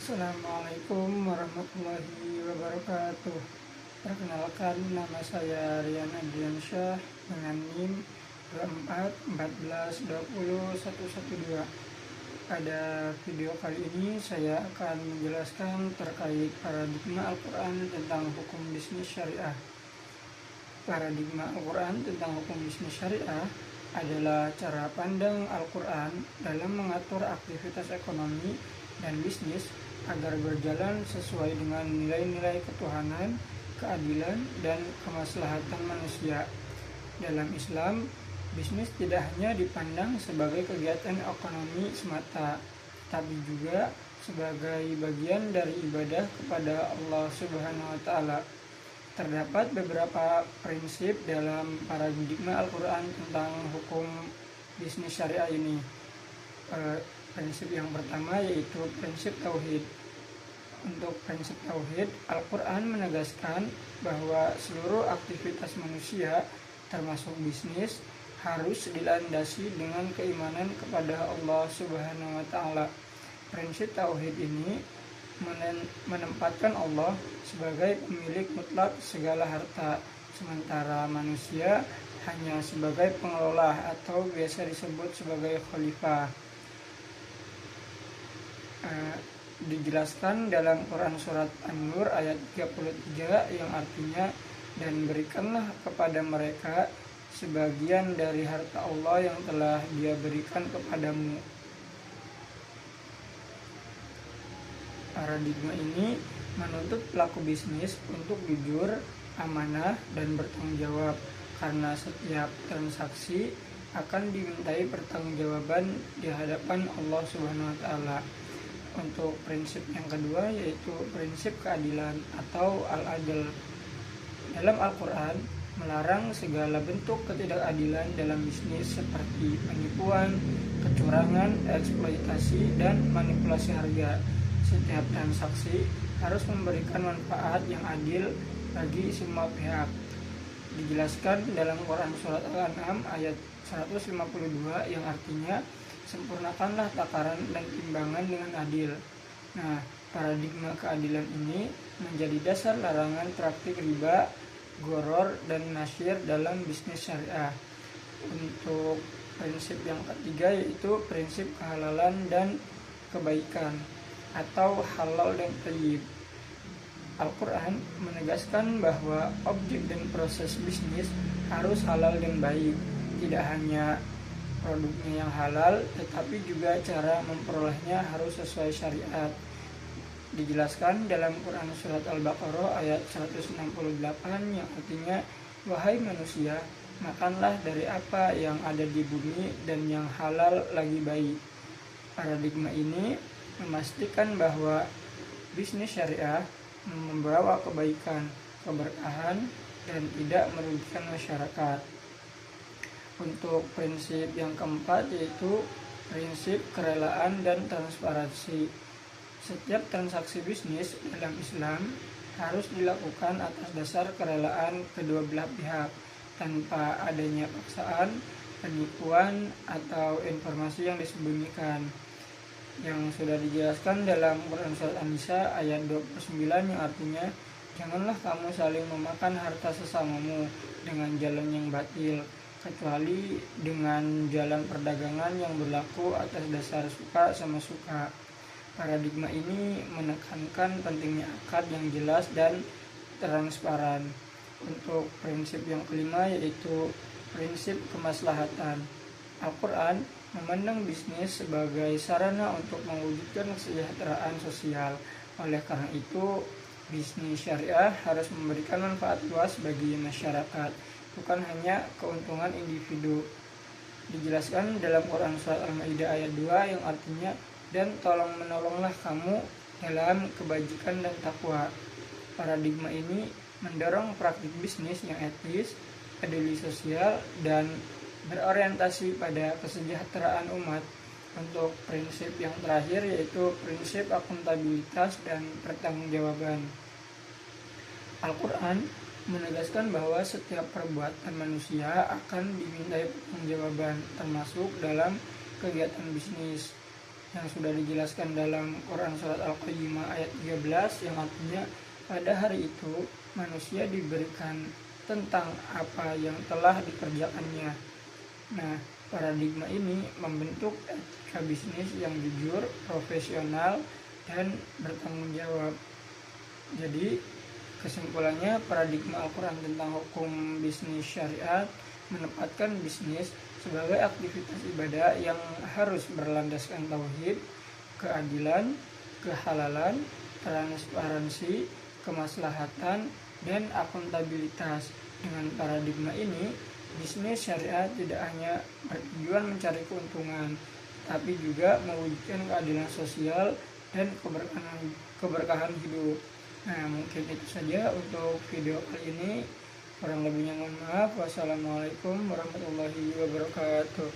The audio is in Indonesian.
Assalamualaikum warahmatullahi wabarakatuh. Perkenalkan, nama saya Rian Adriansyah dengan NIM 2414201112. Pada video kali ini saya akan menjelaskan terkait paradigma Al-Quran tentang hukum bisnis syariah. Paradigma Al-Quran tentang hukum bisnis syariah adalah cara pandang Al-Quran dalam mengatur aktivitas ekonomi dan bisnis agar berjalan sesuai dengan nilai-nilai ketuhanan, keadilan, dan kemaslahatan manusia. Dalam Islam, bisnis tidak hanya dipandang sebagai kegiatan ekonomi semata, tapi juga sebagai bagian dari ibadah kepada Allah Subhanahu wa Ta'ala. Terdapat beberapa prinsip dalam paradigma Al-Quran tentang hukum bisnis syariah ini. Prinsip yang pertama yaitu prinsip tauhid. Untuk prinsip tauhid, Al-Quran menegaskan bahwa seluruh aktivitas manusia, termasuk bisnis, harus dilandasi dengan keimanan kepada Allah Subhanahu wa Ta'ala. Prinsip tauhid ini menempatkan Allah sebagai pemilik mutlak segala harta, sementara manusia hanya sebagai pengelola atau biasa disebut sebagai khalifah. Dijelaskan dalam Quran surat An-Nur ayat 33 yang artinya, dan berikanlah kepada mereka sebagian dari harta Allah yang telah Dia berikan kepadamu. Paradigma ini menuntut pelaku bisnis untuk jujur, amanah, dan bertanggung jawab, karena setiap transaksi akan dimintai pertanggungjawaban di hadapan Allah Subhanahu wa Ta'ala. Untuk prinsip yang kedua yaitu prinsip keadilan atau al-adl. Dalam Al-Quran melarang segala bentuk ketidakadilan dalam bisnis seperti penipuan, kecurangan, eksploitasi, dan manipulasi harga. Setiap transaksi harus memberikan manfaat yang adil bagi semua pihak. Dijelaskan dalam Quran surat Al-An'am ayat 152 yang artinya, sempurnakanlah takaran dan timbangan dengan adil. Nah, paradigma keadilan ini menjadi dasar larangan praktik riba, gharar, dan nasyir dalam bisnis syariah. Untuk prinsip yang ketiga yaitu prinsip kehalalan dan kebaikan atau halal dan thayyib. Al-Quran menegaskan bahwa objek dan proses bisnis harus halal dan baik. Tidak hanya produknya yang halal, tetapi juga cara memperolehnya harus sesuai syariat. Dijelaskan dalam Quran surat Al-Baqarah ayat 168 yang artinya, wahai manusia, makanlah dari apa yang ada di bumi dan yang halal lagi baik. Paradigma ini memastikan bahwa bisnis syariah membawa kebaikan, keberkahan, dan tidak merugikan masyarakat. Untuk prinsip yang keempat yaitu prinsip kerelaan dan transparansi. Setiap transaksi bisnis dalam Islam harus dilakukan atas dasar kerelaan kedua belah pihak, tanpa adanya paksaan, penipuan, atau informasi yang disembunyikan. Yang sudah dijelaskan dalam Quran surat An-Nisa ayat 29 yang artinya, janganlah kamu saling memakan harta sesamamu dengan jalan yang batil, kecuali dengan jalan perdagangan yang berlaku atas dasar suka sama suka. Paradigma ini menekankan pentingnya akad yang jelas dan transparan. Untuk prinsip yang kelima yaitu prinsip kemaslahatan. Al-Quran memandang bisnis sebagai sarana untuk mewujudkan kesejahteraan sosial. Oleh karena itu, bisnis syariah harus memberikan manfaat luas bagi masyarakat, bukan hanya keuntungan individu. Dijelaskan dalam Quran surat Al-Maidah ayat 2 yang artinya, dan tolong menolonglah kamu dalam kebajikan dan takwa. Paradigma ini mendorong praktik bisnis yang etis, peduli sosial, dan berorientasi pada kesejahteraan umat. Untuk prinsip yang terakhir yaitu prinsip akuntabilitas dan pertanggungjawaban. Al-Quran menegaskan bahwa setiap perbuatan manusia akan dimintai pertanggungjawaban, termasuk dalam kegiatan bisnis. yang sudah dijelaskan dalam Quran surat Al-Qayyimah ayat 13, yang artinya pada hari itu manusia diberikan tentang apa yang telah dikerjakannya. Nah, paradigma ini membentuk etika bisnis yang jujur, profesional, dan bertanggung jawab. Jadi, kesimpulannya, paradigma Al-Quran tentang hukum bisnis syariat menempatkan bisnis sebagai aktivitas ibadah yang harus berlandaskan tauhid, keadilan, kehalalan, transparansi, kemaslahatan, dan akuntabilitas. Dengan paradigma ini, bisnis syariat tidak hanya bertujuan mencari keuntungan, tapi juga mewujudkan keadilan sosial dan keberkahan hidup. Nah, mungkin itu saja untuk video kali ini. Kurang lebihnya mohon maaf. Wassalamualaikum warahmatullahi wabarakatuh.